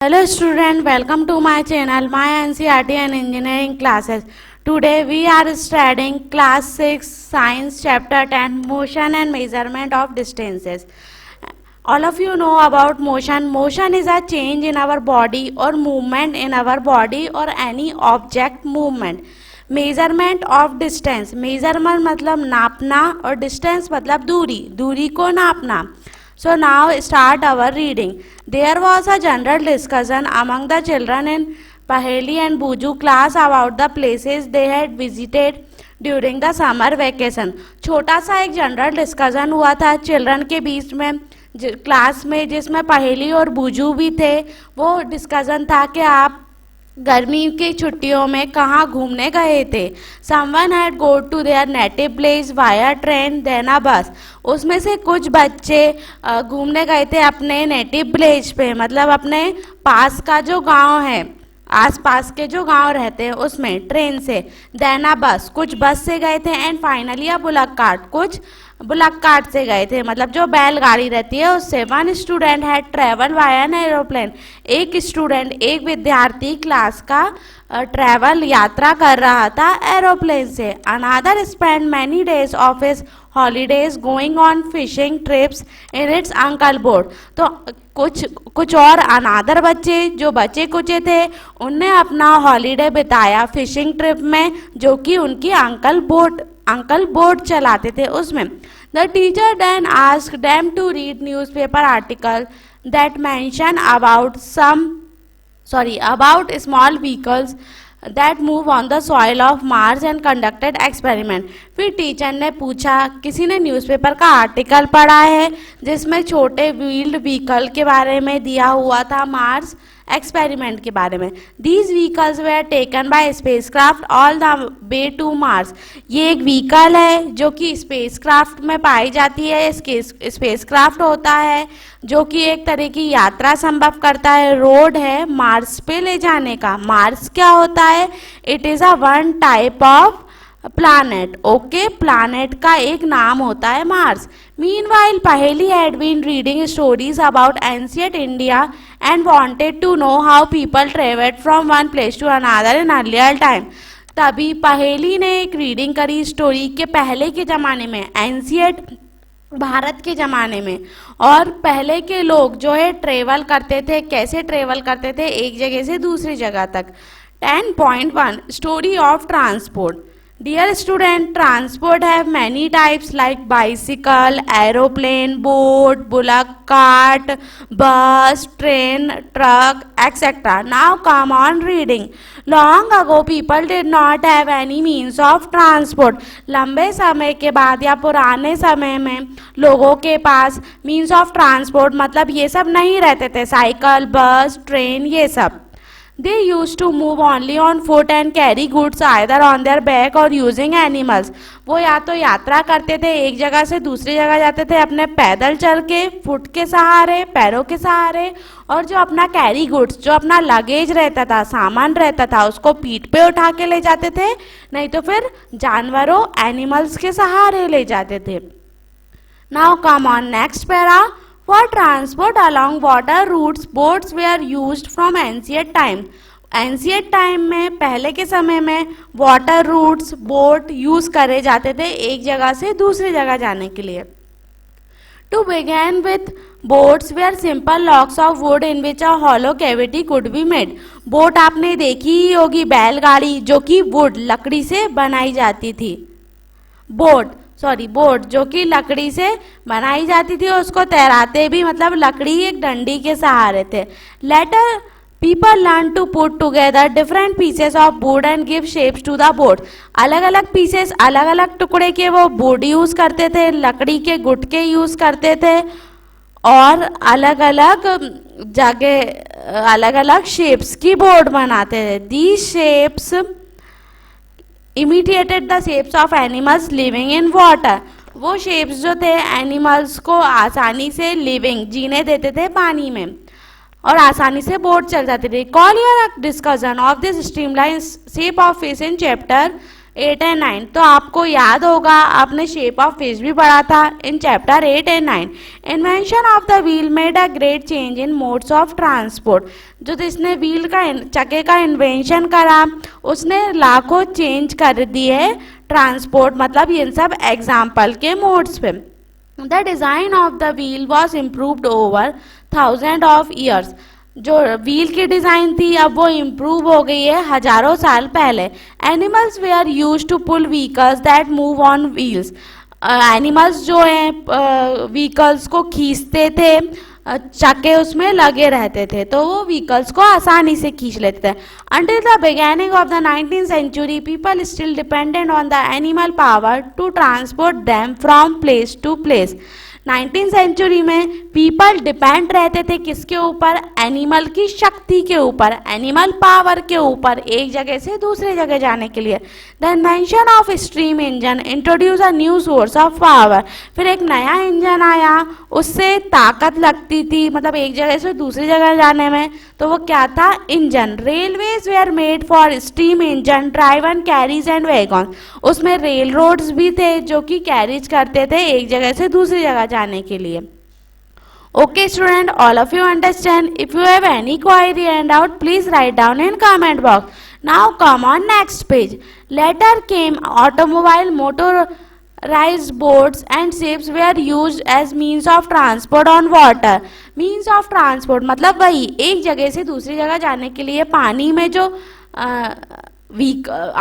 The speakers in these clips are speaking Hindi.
Hello student, welcome to my channel, my NCERT and engineering classes. Today we are studying class 6 science chapter 10 motion and measurement of distances. All of you know about motion. Motion is a change in our body or movement in our body or any object movement. Measurement of distance, measurement मतलब नापना और डिस्टेंस मतलब दूरी, दूरी को नापना. So now start our reading. There was a general discussion among the children in Paheli and Buju class about the places they had visited during the summer vacation. छोटा सा एक जनरल डिस्कशन हुआ था चिल्ड्रन के बीच में क्लास में, जिसमें पहेली और बुजू भी थे. वो डिस्कशन था कि आप गर्मी की छुट्टियों में कहाँ घूमने गए थे. Someone had go to there native place via train then a bus. उसमें से कुछ बच्चे घूमने गए थे अपने नेटिव प्लेस पे, मतलब अपने पास का जो गांव है, आसपास के जो गांव रहते हैं उसमें ट्रेन से. देन अ बस, कुछ बस से गए थे. And finally a bullock cart, कुछ बुलक कार्ट से गए थे, मतलब जो बैलगाड़ी रहती है उससे. One student had travel via an aeroplane. एक स्टूडेंट, एक विद्यार्थी क्लास का ट्रेवल यात्रा कर रहा था एरोप्लेन से. Another spend many days of his holidays going on fishing trips in its uncle boat. तो कुछ और अनादर बच्चे जो बचे कुचे थे उनने अपना हॉलीडे बिताया फिशिंग ट्रिप में, जो कि उनकी अंकल बोट चलाते थे उसमें. The teacher then asked them to read newspaper article that mention about small vehicles that move on the soil of Mars and conducted experiment. फिर टीचर ने पूछा, किसी ने न्यूज़पेपर का आर्टिकल पढ़ा है जिसमें छोटे व्हील्ड व्हीकल के बारे में दिया हुआ था, मार्स एक्सपेरिमेंट के बारे में. These vehicles were taken by spacecraft all the way to Mars. ये एक व्हीकल है जो कि स्पेसक्राफ्ट में पाई जाती है. स्पेसक्राफ्ट होता है जो कि एक तरह की यात्रा संभव करता है, रोड है मार्स पे ले जाने का. मार्स क्या होता है? It is a one type of planet. Okay, planet का एक नाम होता है Mars. Meanwhile Paheli had been reading stories about ancient India and wanted to know how people travelled from one place to another in earlier time. तभी पहेली ने एक रीडिंग करी स्टोरी के पहले के ज़माने में, एंशिएंट भारत के ज़माने में. और पहले के लोग जो है ट्रेवल करते थे, कैसे ट्रेवल करते थे एक जगह से दूसरी जगह तक. 10.1 story of transport. Dear student, transport have many types like bicycle, aeroplane, boat, bullock cart, bus, train, truck, etc. Now come on reading. Long ago people did not have any means of transport. लंबे समय के बाद या पुराने समय में लोगों के पास means of transport मतलब ये सब नहीं रहते थे, साइकिल, बस, ट्रेन, ये सब. They used to move only on foot and carry goods either on their back or using animals. वो या तो यात्रा करते थे, एक जगह से दूसरी जगह जाते थे अपने पैदल चल के, फुट के सहारे, पैरों के सहारे, और जो अपना कैरी गुड्स, जो अपना लगेज रहता था, सामान रहता था, उसको पीठ पे उठा के ले जाते थे, नहीं तो फिर जानवरों, एनिमल्स के सहारे ले जाते थे. Now come on next para. For transport along water routes, boats were used from ancient time. Ancient time में, पहले के समय में वाटर रूट्स, बोट यूज करे जाते थे एक जगह से दूसरी जगह जाने के लिए. To begin with boats were simple logs of wood in which a hollow cavity could be made. Boat आपने देखी ही होगी, बैलगाड़ी जो कि वुड, लकड़ी से बनाई जाती थी. बोट जो कि लकड़ी से बनाई जाती थी, उसको तैराते भी मतलब लकड़ी एक डंडी के सहारे थे. Later people learn to put together different pieces of wood and give shapes to the boat. अलग अलग पीसेस, अलग अलग टुकड़े के वो वुड यूज करते थे, लकड़ी के गुटके यूज करते थे, और अलग अलग जगह अलग अलग शेप्स की बोट बनाते थे. These shapes imitated the shapes of animals living in water. वो शेप्स जो थे एनिमल्स को आसानी से लिविंग, जीने देते थे पानी में, और आसानी से बोट चल जाती थी. Call your discussion of this streamline shape of fish in chapter 8 and 9। तो आपको याद होगा, आपने शेप ऑफ फिश भी पढ़ा था in chapter 8 and 9। Invention of the wheel made a great change in modes of transport. जो जिसने व्हील का चक्के का इन्वेंशन करा उसने लाखों चेंज कर दिए ट्रांसपोर्ट, मतलब ये सब एग्जाम्पल के मोड्स पे। The design of the wheel was improved over thousand of years. जो व्हील की डिज़ाइन थी अब वो इम्प्रूव हो गई है हजारों साल पहले। Animals were use to pull vehicles that move on wheels. Animals जो हैं व्हीकल्स को खींचते थे, चक्के उसमें लगे रहते थे तो वो व्हीकल्स को आसानी से खींच लेते थे। Until the beginning of the 19th century people still dependent on the animal power to transport them from place to place. 19th century में पीपल डिपेंड रहते थे किसके ऊपर? एनिमल की शक्ति के ऊपर, एनिमल पावर के ऊपर, एक जगह से दूसरे जगह जाने के लिए। The invention of steam engine introduce a new source of power. फिर एक नया इंजन आया, उससे ताकत लगती थी, मतलब एक जगह से दूसरी जगह जाने में, तो वो क्या था? Engine. Railways were made for steam engine driven carries and wagon. उसमें रेल रोड्स भी थे जो कि कैरीज करते थे एक जगह से दूसरी जगह जाने के लिए। Okay student, all of you understand. If you have any query and doubt, please write down in comment box. Now come on next page. Later came automobile, motorized boats and ships were used as means of transport on water. Means of transport मतलब वही एक जगह से दूसरी जगह जाने के लिए पानी में जो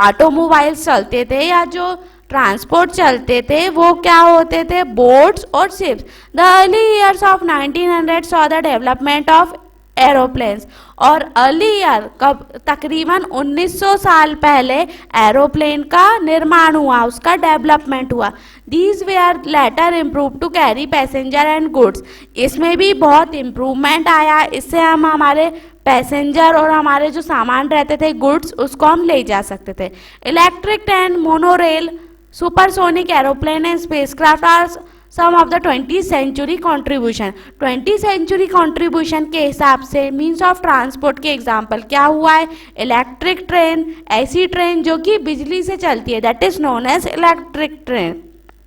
ऑटोमोबाइल्स चलते थे या जो ट्रांसपोर्ट चलते थे वो क्या होते थे? बोट्स और ships. The early years of 1900 saw the development of aeroplanes. और अर्ली ईयर कब? तकरीबन 1900 साल पहले एरोप्लेन का निर्माण हुआ, उसका डेवलपमेंट हुआ। These were later improve to carry passenger and goods. इसमें भी बहुत इम्प्रूवमेंट आया, इससे हम हमारे पैसेंजर और हमारे जो सामान रहते थे गुड्स उसको हम ले जा सकते थे। Electric train, monorail, supersonic aeroplane and spacecraft are some of the 20th century contribution। 20th century contribution के हिसाब से मीन्स ऑफ ट्रांसपोर्ट के एग्जाम्पल क्या हुआ है? इलेक्ट्रिक ट्रेन, ऐसी ट्रेन जो कि बिजली से चलती है, that is known as electric train.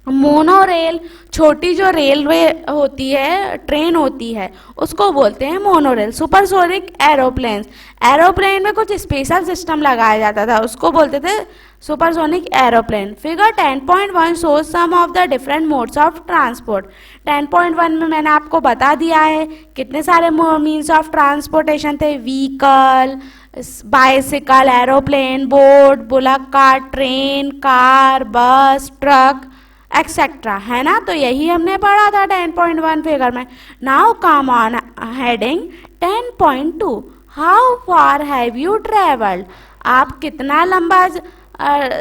Monorail, छोटी जो रेलवे होती है, ट्रेन होती है, उसको बोलते हैं मोनोरेल। सुपरसोनिक एरोप्लेन, एरोप्लेन में कुछ स्पेशल सिस्टम लगाया जाता था, उसको बोलते थे supersonic aeroplane. Figure 10.1 shows some of the different modes of transport. 10.1 में मैंने आपको बता दिया है कितने सारे मीन्स ऑफ ट्रांसपोर्टेशन थे। Vehicle, bicycle, aeroplane, boat, bullock cart, train, car, bus, truck etcetera, है ना। तो यही हमने पढ़ा था 10.1 फिगर में। Now come on heading 10.2 how far have you travelled. आप कितना लंबा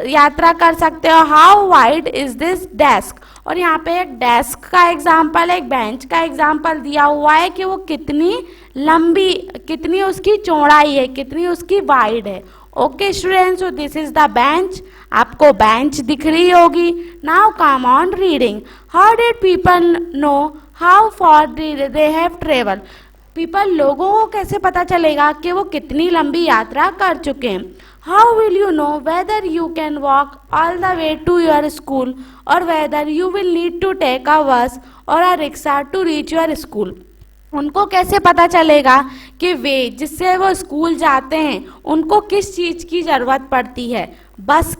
यात्रा कर सकते हो। How wide is this desk. और यहाँ पे एक डेस्क का एग्जाम्पल, एक बेंच का एग्जाम्पल दिया हुआ है कि वो कितनी लंबी, कितनी उसकी चौड़ाई है, कितनी उसकी वाइड है। Okay students, so this is the bench. आपको बेंच दिख रही होगी। Now come on reading. How did people know how for they have travel. People, लोगों को कैसे पता चलेगा कि वो कितनी लंबी यात्रा कर चुके हैं। How will you know whether you can walk all the way to your school और whether you will need to take a bus और a rickshaw to reach your school. उनको कैसे पता चलेगा कि वे जिससे वो स्कूल जाते हैं उनको किस चीज़ की ज़रूरत पड़ती है? बस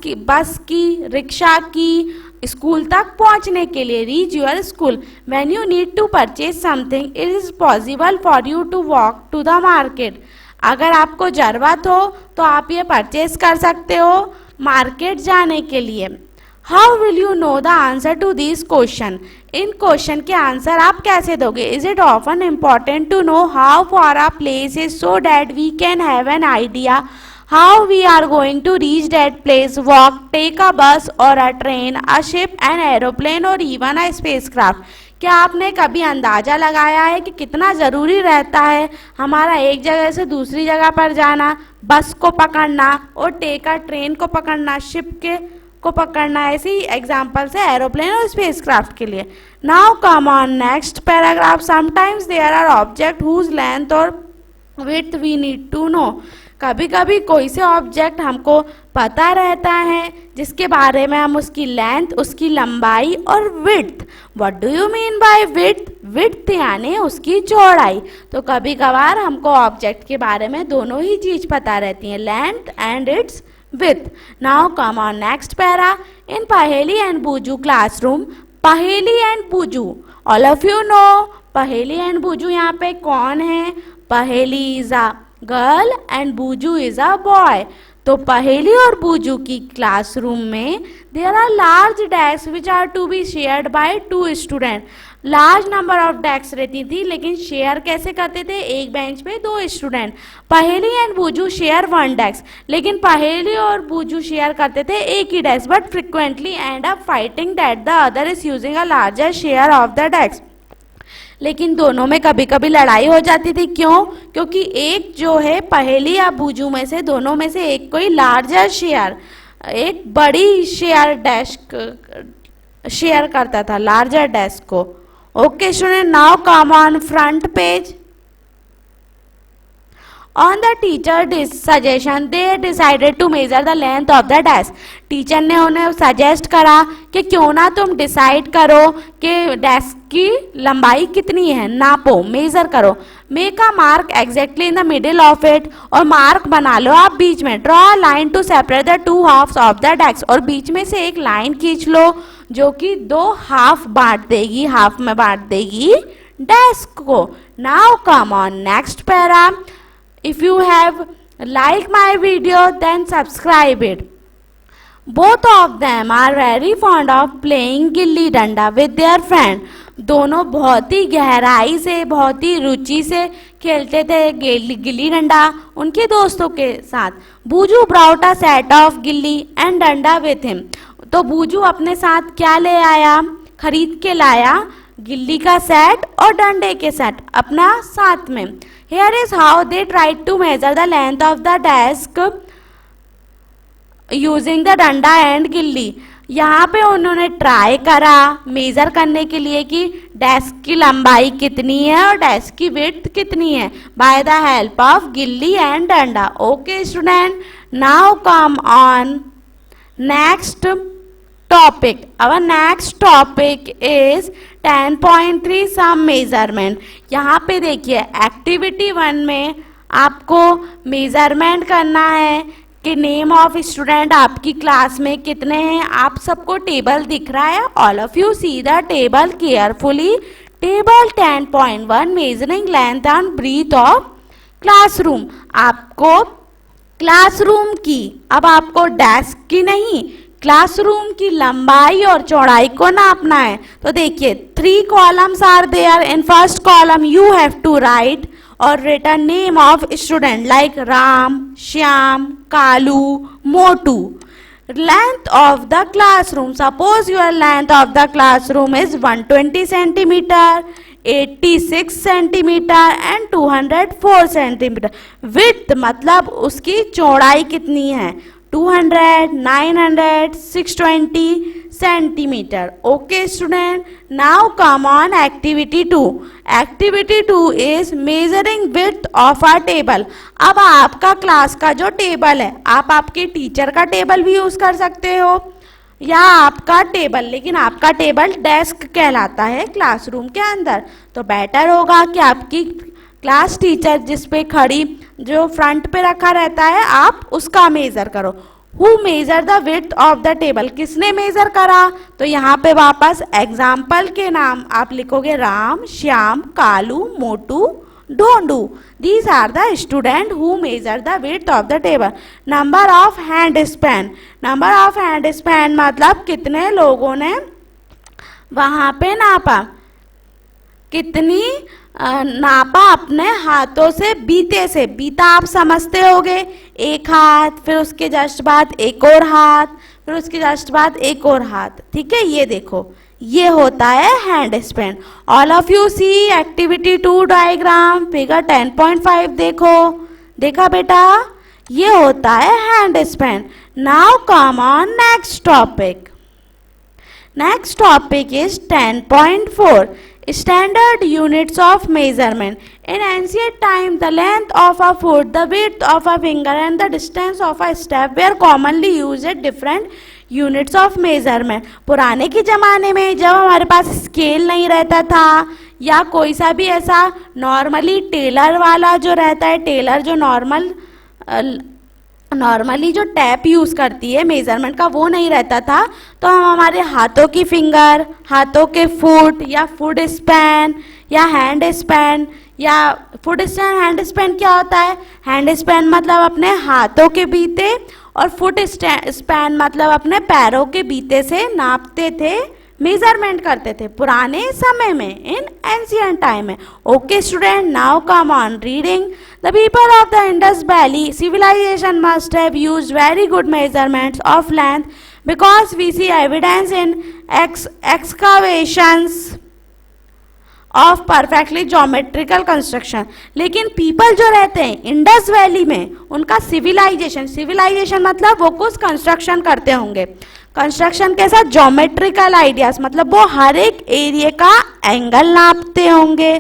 की, रिक्शा की, स्कूल तक पहुंचने के लिए। Reach your school. When you need to purchase something it is possible for you to walk to the market. अगर आपको ज़रूरत हो तो आप ये परचेज कर सकते हो मार्केट जाने के लिए। How will you know the answer to this question. इन क्वेश्चन के आंसर आप कैसे दोगे? Is it often important to know how far a place is so that we can have an idea how we are going to reach that place. Walk, take a bus और a train, a ship, an aeroplane or even a spacecraft. क्या आपने कभी अंदाज़ा लगाया है कि कितना ज़रूरी रहता है हमारा एक जगह से दूसरी जगह पर जाना, बस को पकड़ना और टेकर ट्रेन को पकड़ना, शिप को पकड़ना। ऐसे ही एग्जाम्पल्स है एरोप्लेन और स्पेसक्राफ्ट के लिए। Now come on next paragraph. Sometimes there are object whose length और width we need to know. कभी कभी कोई से ऑब्जेक्ट हमको पता रहता है जिसके बारे में हम उसकी लेंथ, उसकी लंबाई और width. What do you mean by width? Width यानी उसकी चौड़ाई। तो कभी कभार हमको ऑब्जेक्ट के बारे में दोनों ही चीज पता रहती हैं, length and its width. Now come on next para. In Paheli and Boojho classroom, Paheli and Boojho, all of you know Paheli and Boojho यहाँ पे कौन है? Paheli is a girl and Boojho is a boy. तो पहेली और बूजू की क्लासरूम में there are large desk which are to be shared by 2 student. Large number of desk रहती थी, लेकिन शेयर कैसे करते थे? एक बेंच पे 2 स्टूडेंट। पहेली एंड बूजू शेयर 1 डेस्क, लेकिन पहेली और बूजू शेयर करते थे एक ही desk, but frequently end up fighting that the other is using a larger share of the desk. लेकिन दोनों में कभी कभी लड़ाई हो जाती थी। क्यों? क्योंकि एक जो है पहेली या बूजू में से, दोनों में से एक कोई लार्जर शेयर, एक बड़ी शेयर डेस्क शेयर करता था, लार्जर डेस्क को। Okay student, now come on front page. On the teacher's suggestion, they decided to measure the length of the desk. Teacher ने उन्हें सजेस्ट करा कि क्यों ना तुम डिसाइड करो कि डेस्क की लंबाई कितनी है, नापो, मेजर करो। Make a mark exactly in the middle of it, और मार्क बना लो आप बीच में। Draw a line to separate the 2 halves of the desk, और बीच में से एक लाइन खींच लो जो कि 2 हाफ बांट देगी, हाफ में बांट देगी डेस्क को। Now come on next para. If you have liked my video, then subscribe it. Both of them are very fond of playing gilli danda with their friend. दोनों बहुत ही गहराई से, बहुत ही रुचि से खेलते थे गिल्ली डंडा उनके दोस्तों के साथ। बूजू brought a set of गिल्ली and डंडा with him. तो बूजू अपने साथ क्या ले आया? खरीद के लाया गिल्ली का सेट और डंडे के सेट अपना साथ में। Here is how they tried to measure the length of the desk using the डंडा एंड गिल्ली। यहाँ पे उन्होंने ट्राई करा मेजर करने के लिए कि डेस्क की लंबाई कितनी है और डेस्क की विड्थ कितनी है, बाय द हेल्प ऑफ गिल्ली एंड डंडा। Okay student, now come on next topic. Our next topic is 10.3 some measurement. यहाँ पे देखिए एक्टिविटी 1 में आपको मेजरमेंट करना है कि नेम ऑफ स्टूडेंट आपकी क्लास में कितने हैं। आप सबको टेबल दिख रहा है, all of you see the table carefully. Table 10.1 measuring length and breadth of classroom. आपको क्लासरूम की, अब आपको डेस्क की नहीं, क्लासरूम की लंबाई और चौड़ाई को नापना है। तो देखिए 3 columns are there. In first column you have to write और written name of student like Ram, Shyam, Kalu, Motu. Length of the classroom, suppose your length of the classroom is 120 centimetre, 86 centimetre and 204 centimetre. Width मतलब उसकी चौड़ाई कितनी है, 200, 900, 620 centimetre. Okay student, now come on activity 2। Activity 2 is measuring width of a table. अब आपका क्लास का जो टेबल है, आप आपके टीचर का टेबल भी यूज कर सकते हो या आपका टेबल, लेकिन आपका टेबल डेस्क कहलाता है क्लासरूम के अंदर। तो बेटर होगा कि आपकी क्लास टीचर जिस पे खड़ी, जो फ्रंट पे रखा रहता है, आप उसका मेजर करो। Who measure the width of the table, किसने मेजर करा? तो यहाँ पे वापस एग्जाम्पल के नाम आप लिखोगे Ram, Shyam, Kalu, Motu, Dhondu. These are the student who measure the width of the table. Number of hand span, number of hand span मतलब कितने लोगों ने वहाँ पे नापा, कितनी नापा अपने हाथों से, बीते से। बीता आप समझते होगे, एक हाथ, फिर उसके जस्ट बाद एक और हाथ, फिर उसके जस्ट बाद एक और हाथ। ठीक है, ये देखो, ये होता है hand span. All of you see activity 2 diagram figure 10.5 देखो, देखा बेटा, ये होता है hand span. Now come on next topic. Next topic is 10.4. Standard units of measurement. In ancient time, the length of a foot, the width of a finger, and the distance of a step were commonly used at different units of measurement. पुराने के ज़माने में जब हमारे पास स्केल नहीं रहता था या कोई सा भी ऐसा नॉर्मली टेलर वाला जो रहता है, टेलर जो नॉर्मली जो टैप यूज़ करती है मेज़रमेंट का, वो नहीं रहता था, तो हम हमारे हाथों की फिंगर, हाथों के फुट या फुट स्पैन या हैंड स्पैन, या फुट स्पैन हैंड स्पैन क्या होता है? हैंड स्पैन मतलब अपने हाथों के बीते और फुट स्पैन मतलब अपने पैरों के बीते से नापते थे, मेजरमेंट करते थे पुराने समय में, इन एंशियंट टाइम में. Okay student, now come on reading. The people of the Indus valley civilisation must have used very good measurements of length because we see evidence in excavations of perfectly geometrical construction. लेकिन पीपल जो रहते हैं इंडस वैली में, उनका सिविलाइजेशन मतलब वो कुछ कंस्ट्रक्शन करते होंगे. कंस्ट्रक्शन के साथ ज्योमेट्रिकल आइडियाज मतलब वो हर एक एरिया का एंगल नापते होंगे,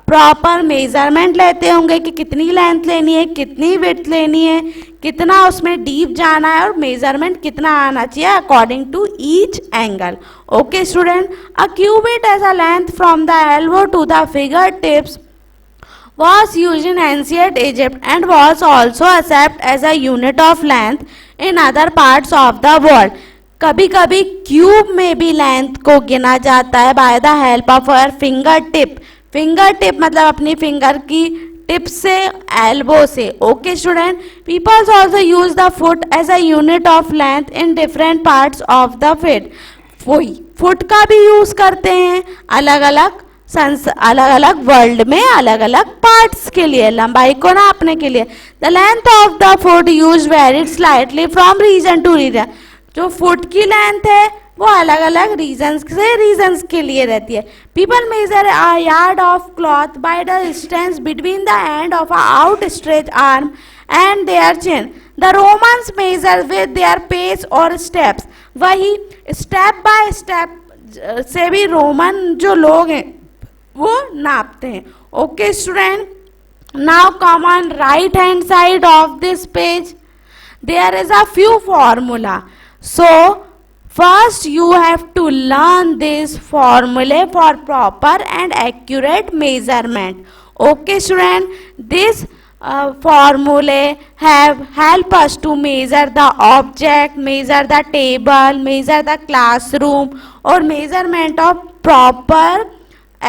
प्रॉपर मेजरमेंट लेते होंगे कि कितनी लेंथ लेनी है, कितनी विड्थ लेनी है, कितना उसमें डीप जाना है और मेजरमेंट कितना आना चाहिए according to each angle. Okay student, a cubit as a length from the elbow to the finger tips was used in ancient Egypt and was also accepted as a unit of length in other parts of the world. कभी कभी क्यूब में भी लेंथ को गिना जाता है by the help of our finger tip. Finger tip मतलब अपनी फिंगर की टिप से, एल्बो से. Okay student, peoples also use the foot as a unit of length in different parts of the feet. Foot का भी यूज करते हैं अलग अलग वर्ल्ड में अलग अलग पार्ट्स के लिए, लंबाई को नापने के लिए. The length of the foot use varied slightly from region to region. जो फुट की लेंथ है वो अलग अलग रीजन्स के लिए रहती है. People measure a yard of cloth by the distance between the end of a outstretch arm and their chin. The Romans measure with their pace or steps. वही स्टेप बाय स्टेप से भी रोमन जो लोग हैं वो नापते हैं. Okay student, now come on right hand side of this page. There is a few formula. So first you have to learn this formula for proper and accurate measurement. Okay student, this formula have help us to measure the object, measure the table, measure the classroom or measurement of proper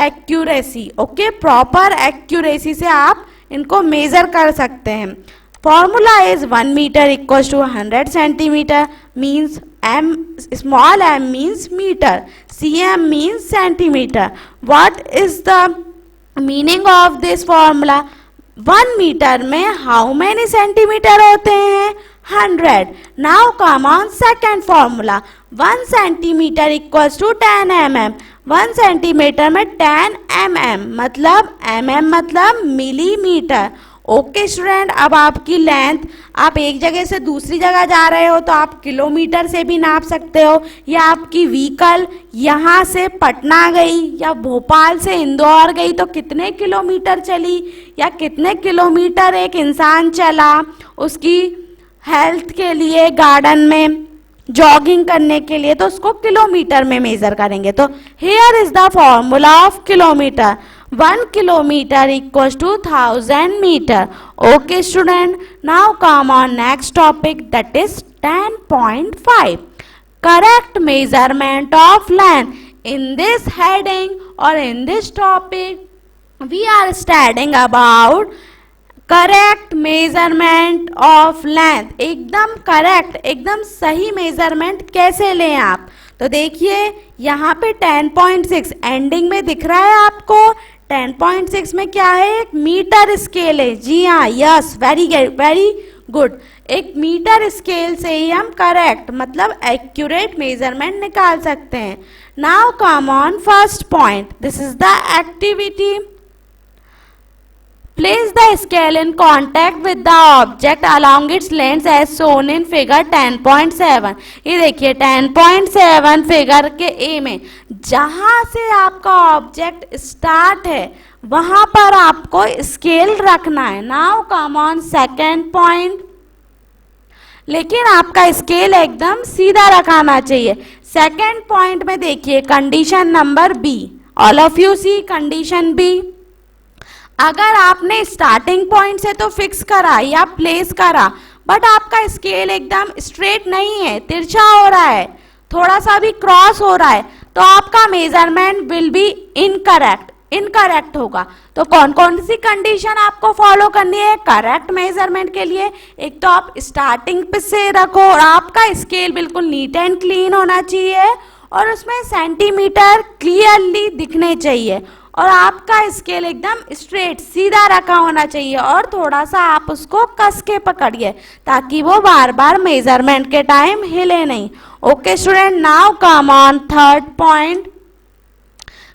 accuracy. Okay, proper accuracy से आप इनको measure कर सकते हैं. Formula is 1 meter equals to 100 centimeter, means m, small m means meter, cm means centimeter. What is the meaning of this formula? 1 meter में how many centimeter होते हैं? 100. Now come on second formula. 1 centimeter equals to 10 mm. 1 centimeter में 10 mm मतलब mm मतलब मिलीमीटर. ओके स्टूडेंट, अब आपकी लेंथ, आप एक जगह से दूसरी जगह जा रहे हो तो आप किलोमीटर से भी नाप सकते हो, या आपकी व्हीकल यहाँ से पटना गई या भोपाल से इंदौर गई तो कितने किलोमीटर चली या कितने किलोमीटर एक इंसान चला उसकी हेल्थ के लिए, गार्डन में जॉगिंग करने के लिए, तो उसको किलोमीटर में मेजर करेंगे. तो here is the formula of kilometre. 1 kilometer equals to 1000 meter. Okay student, now come on next topic, that is 10.5 correct measurement of length. In this heading or in this topic we are studying about correct measurement of length. एकदम करेक्ट, एकदम सही मेजरमेंट कैसे लें आप. तो देखिए यहाँ पे 10.6 एंडिंग में दिख रहा है आपको. 10.6 में क्या है? एक मीटर स्केल है. जी हाँ, यस, वेरी गुड. एक मीटर स्केल से ही हम करेक्ट मतलब एक्यूरेट मेजरमेंट निकाल सकते हैं. Now come on first point. This is the activity. Place the scale in contact with the object along its length as shown in figure 10.7. ये देखिए 10.7 फिगर के ए में जहां से आपका ऑब्जेक्ट स्टार्ट है वहां पर आपको स्केल रखना है. Now come on second point. लेकिन आपका स्केल एकदम सीधा रखाना चाहिए. सेकेंड पॉइंट में देखिए condition number B. All of you see condition B. अगर आपने स्टार्टिंग पॉइंट से तो फिक्स करा या प्लेस करा बट आपका स्केल एकदम स्ट्रेट नहीं है, तिरछा हो रहा है, थोड़ा सा भी क्रॉस हो रहा है, तो आपका मेजरमेंट विल बी इनकरेक्ट होगा. तो कौन कौन सी कंडीशन आपको फॉलो करनी है करेक्ट मेजरमेंट के लिए? एक तो आप स्टार्टिंग पे से रखो और आपका स्केल बिल्कुल नीट एंड क्लीन होना चाहिए और उसमें सेंटीमीटर क्लियरली दिखने चाहिए और आपका स्केल एकदम स्ट्रेट सीधा रखा होना चाहिए और थोड़ा सा आप उसको कस के पकड़िए ताकि वो बार बार मेजरमेंट के टाइम हिले नहीं. Okay student, now come on third point.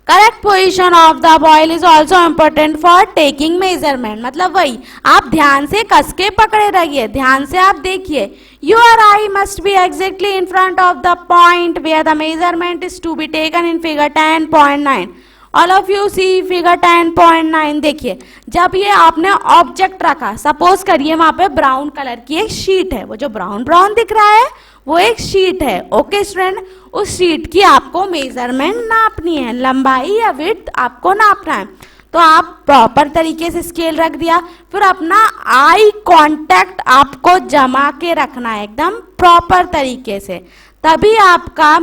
Correct position of the boil is also important for taking measurement. मतलब वही आप ध्यान से कस के पकड़े रहिए, ध्यान से आप देखिए. Your eye must be exactly in front of the point where the measurement is to be taken in figure 10.9. All of you see figure 10.9. देखिए जब ये आपने ऑब्जेक्ट रखा, सपोज करिए वहां पे ब्राउन कलर की एक शीट है, वो जो ब्राउन ब्राउन दिख रहा है वो एक शीट है. ओके स्टूडेंट, उस शीट की आपको मेजरमेंट नापनी है, लंबाई या विड्थ आपको नापना है. तो आप प्रॉपर तरीके से स्केल रख दिया, फिर अपना आई कांटेक्ट आपको जमा के रखना है एकदम प्रॉपर तरीके से, तभी आपका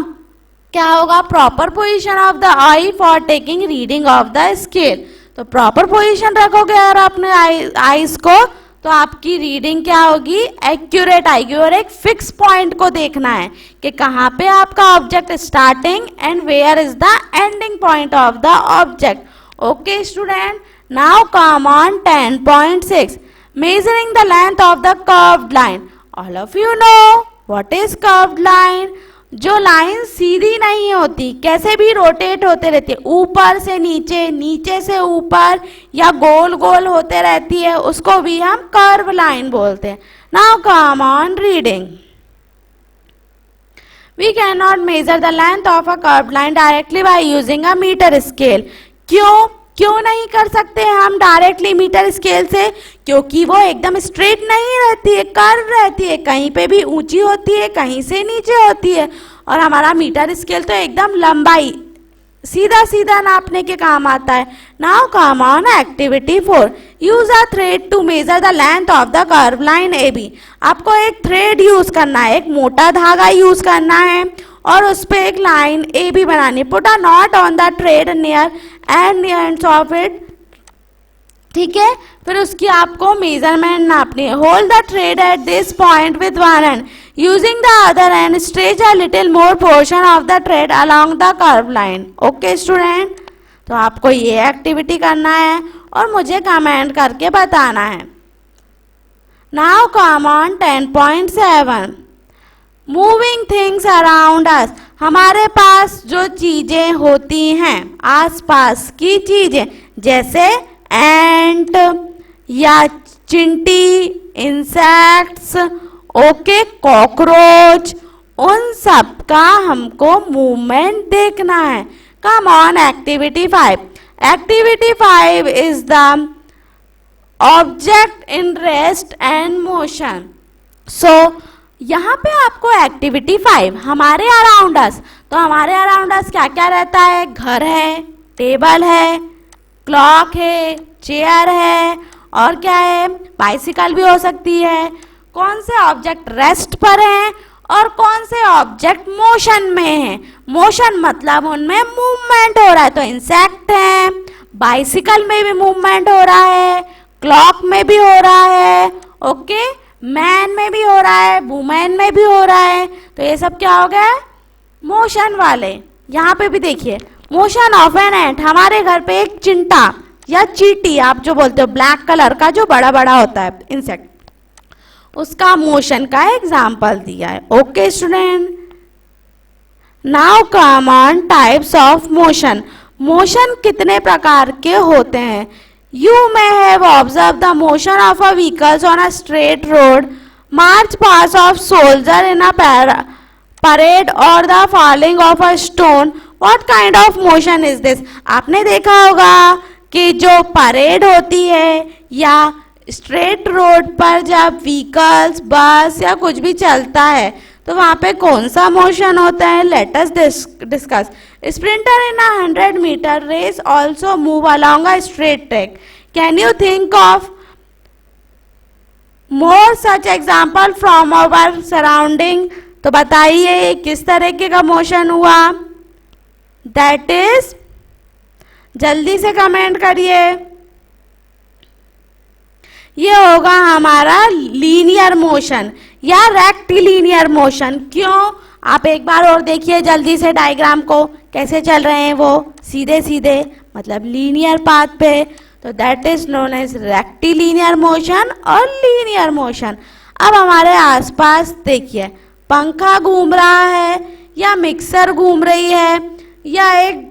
क्या होगा proper position of the I for taking reading of the scale. तो प्रॉपर पोजीशन रखोगे और अपने आईज को तो आपकी रीडिंग क्या होगी एक्यूरेट आएगी. और एक फिक्स पॉइंट को देखना है कि कहाँ पे आपका object starting and where is the ending point of the object. Okay student, now come on 10.6. Measuring the length of the curved line. All of you know what is curved line. जो लाइन सीधी नहीं होती, कैसे भी रोटेट होते रहती है, ऊपर से नीचे, नीचे से ऊपर या गोल गोल होते रहती है, उसको भी हम कर्व लाइन बोलते हैं. Now come on reading. We can not measure the length of a curved line directly by using a metre scale. क्यों नहीं कर सकते हम डायरेक्टली मीटर स्केल से? क्योंकि वो एकदम स्ट्रेट नहीं रहती है, कर्व रहती है, कहीं पे भी ऊंची होती है, कहीं से नीचे होती है. और हमारा मीटर स्केल तो एकदम लंबाई सीधा सीधा नापने के काम आता है. Now come on activity 4. Use a thread to measure the length of the curve line A B. आपको एक थ्रेड यूज करना है, एक मोटा धागा यूज करना है और उस पर एक लाइन ए बी बनानी. Put a not on the thread near and ends of it. ठीक है, फिर उसकी आपको मेजरमेंट नापनी है. Hold the thread at this point with one and using the other and stretch a little more portion of the thread along the curve line. Okay student, तो आपको ये एक्टिविटी करना है और मुझे कमेंट करके बताना है. Now come on 10.7. Moving things around us. हमारे पास जो चीजें होती हैं, आसपास की चीजें, जैसे एंट या चिंटी, इंसेक्ट्स, ओके कॉकरोच, उन सब का हमको मूवमेंट देखना है. Come on activity 5. Activity 5 is the object in rest and motion. So यहाँ पे आपको एक्टिविटी 5 हमारे अराउंड अस. तो हमारे अराउंड अस क्या क्या रहता है? घर है, टेबल है, क्लॉक है, चेयर है और क्या है, बाइसिकल भी हो सकती है. कौन से ऑब्जेक्ट रेस्ट पर हैं और कौन से ऑब्जेक्ट मोशन में हैं? मोशन मतलब उनमें मूवमेंट हो रहा है, तो इंसेक्ट है, बाइसिकल में भी मूवमेंट हो रहा है, क्लॉक में भी हो रहा है, ओके, मैन में भी हो रहा है, वुमेन में भी हो रहा है. तो ये सब क्या हो गया? मोशन वाले. यहाँ पे भी देखिए मोशन ऑफ एन एंट. हमारे घर पे एक चिंटा या चींटी आप जो बोलते हो, ब्लैक कलर का जो बड़ा बड़ा होता है इंसेक्ट, उसका मोशन का एग्जाम्पल दिया है. Okay student, now come on types of motion. Motion कितने प्रकार के होते हैं? You may have observed the motion of a vehicles on a straight road, march past of soldier in a parade or the falling of a stone. What kind of motion is this? आपने देखा होगा कि जो परेड होती है या स्ट्रेट रोड पर जब व्हीकल्स बस या कुछ भी चलता है तो वहाँ पे कौन सा मोशन होता है. Let us discuss. Sprinter in 100 metre race also move along a straight track. Can you think of more such example from our surrounding. तो बताइए किस तरीके का मोशन हुआ. दैट इज, जल्दी से कमेंट करिए. ये होगा हमारा लीनियर मोशन या रेक्टिलिनियर मोशन. क्यों? आप एक बार और देखिए जल्दी से डायग्राम को, कैसे चल रहे हैं वो सीधे सीधे, मतलब लीनियर पाथ पे. तो that is known as rectilinear motion और लीनियर मोशन. अब हमारे आसपास देखिए, पंखा घूम रहा है या मिक्सर घूम रही है या एक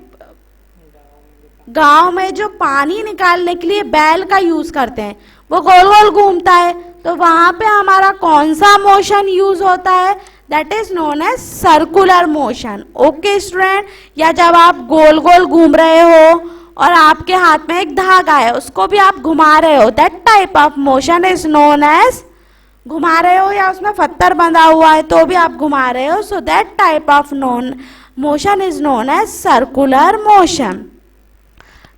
गांव में जो पानी निकालने के लिए बैल का यूज करते हैं वो गोल गोल घूमता है. तो वहां पे हमारा कौन सा मोशन यूज होता है? That is known as circular motion. Okay student. या जब आप गोल गोल घूम रहे हो और आपके हाथ में एक धागा है उसको भी आप घुमा रहे हो, that type of motion is known as, घुमा रहे हो या उसमें पत्थर बंधा हुआ है तो भी आप घुमा रहे हो, so that type of motion is known as circular motion.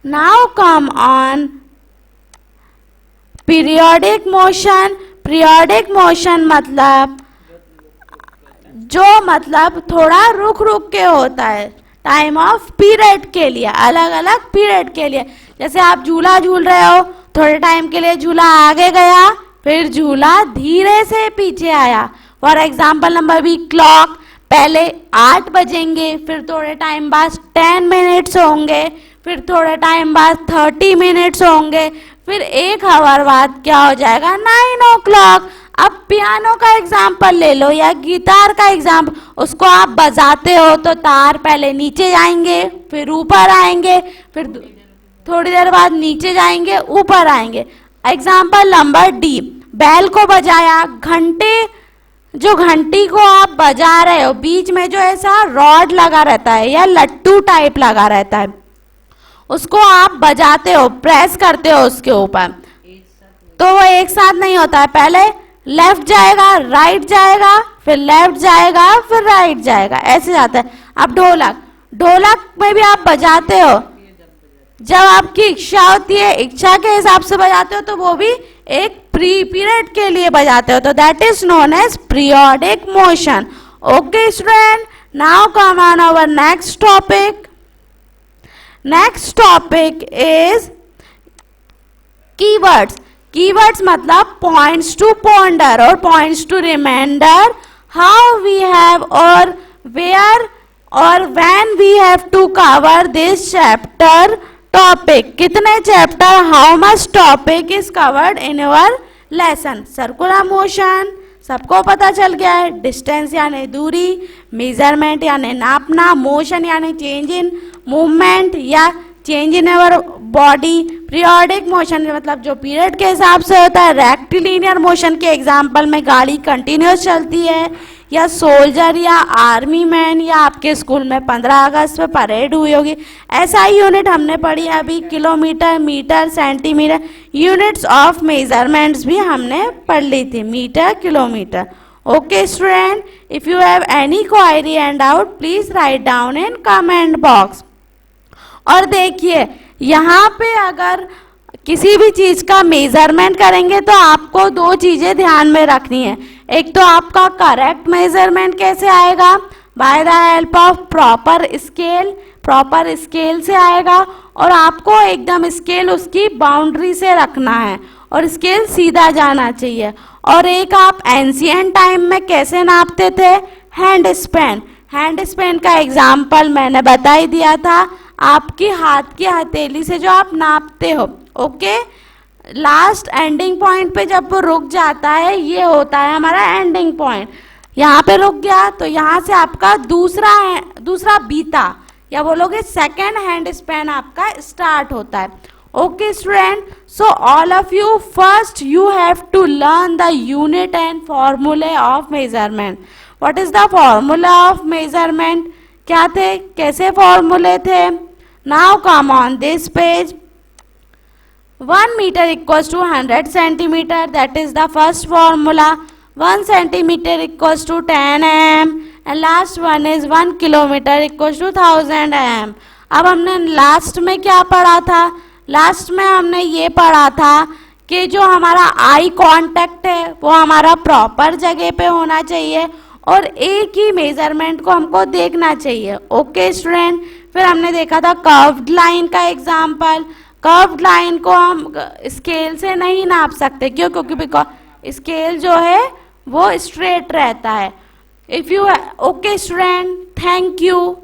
Now come on periodic motion. Periodic motion मतलब जो मतलब थोड़ा रुक रुक के होता है, टाइम ऑफ पीरियड के लिए, अलग अलग पीरियड के लिए. जैसे आप झूला झूल रहे हो, थोड़े टाइम के लिए झूला आगे गया फिर झूला धीरे से पीछे आया. For example number B, clock. पहले 8 बजेंगे, फिर थोड़े टाइम बाद 10 मिनट्स होंगे, फिर थोड़े टाइम बाद 30 मिनट्स होंगे, फिर 1 आवर बाद क्या हो जाएगा, 9 o'clock. अब पियानो का एग्जाम्पल ले लो या गिटार का एग्जाम्पल, उसको आप बजाते हो तो तार पहले नीचे जाएंगे फिर ऊपर आएंगे, फिर थोड़ी देर बाद नीचे जाएंगे ऊपर आएंगे. एग्जाम्पल नंबर डी, बैल को बजाया. घंटे, जो घंटी को आप बजा रहे हो बीच में जो ऐसा रॉड लगा रहता है या लट्टू टाइप लगा रहता है उसको आप बजाते हो, प्रेस करते हो उसके ऊपर, तो वो एक साथ नहीं होता है. पहले लेफ्ट जाएगा, राइट जाएगा, फिर लेफ्ट जाएगा, फिर राइट जाएगा, ऐसे जाता है. अब ढोलक, ढोलक में भी आप बजाते हो जब आपकी इच्छा होती है, इच्छा के हिसाब से बजाते हो तो वो भी एक पीरियड के लिए बजाते हो, तो that is known as periodic motion. Okay student. Now come on our next topic. Next topic is keywords. Keywords मतलब पॉइंट्स टू पॉन्डर और points to reminder, how we have और वेयर और when we have to cover this chapter topic. कितने chapter, how much topic is covered in your lesson. Circular motion सबको पता चल गया है. डिस्टेंस यानी दूरी, मेजरमेंट यानी नापना, मोशन यानी चेंज इन मूवमेंट या change in our body. Periodic motion मतलब जो पीरियड के हिसाब से होता है. रेक्टिलिनियर मोशन के एग्जाम्पल में गाड़ी कंटिन्यूस चलती है या सोल्जर या आर्मी मैन या आपके स्कूल में 15 अगस्त में परेड हुई होगी. ऐसा ही यूनिट हमने पढ़ी अभी, kilometre, metre, centimetre. Units of measurements भी हमने पढ़ ली थी, metre, kilometre. Okay student, if you have any query and doubt please write down in comment box. और देखिए यहाँ पे अगर किसी भी चीज का मेजरमेंट करेंगे तो आपको 2 चीजें ध्यान में रखनी है. एक तो आपका करेक्ट मेजरमेंट कैसे आएगा, bye the help of proper scale. Proper scale से आएगा और आपको एकदम स्केल उसकी बाउंड्री से रखना है और स्केल सीधा जाना चाहिए. और एक आप एंशिएंट टाइम में कैसे नापते थे, हैंड स्पैन. हैंड स्पैन का एग्जाम्पल मैंने बता ही दिया था, आपकी हाथ की हथेली से जो आप नापते हो. ओके, लास्ट एंडिंग पॉइंट पे जब वो रुक जाता है ये होता है हमारा एंडिंग पॉइंट. यहाँ पे रुक गया तो यहाँ से आपका दूसरा बीता या बोलोगे सेकेंड हैंड स्पैन आपका स्टार्ट होता है. Okay student, so all of you, first you have to learn the unit and formula of measurement. What is the formula of measurement? क्या थे, कैसे फॉर्मूले थे? Now come on this page. 1 meter equals to 100 centimeter, that is the first formula. 1 centimeter equals to 10 mm and last one is 1 kilometer equals to 1000 mm. अब हमने लास्ट में क्या पढ़ा था? लास्ट में हमने ये पढ़ा था कि जो हमारा आई कांटेक्ट है वो हमारा प्रॉपर जगह पे होना चाहिए और एक ही मेजरमेंट को हमको देखना चाहिए. ओके स्टूडेंट, फिर हमने देखा था कर्व्ड लाइन का एग्जाम्पल. कर्व्ड लाइन को हम स्केल से नहीं नाप सकते, क्यों? क्योंकि बिकॉज स्केल जो है वो स्ट्रेट रहता है. If you okay student, thank you.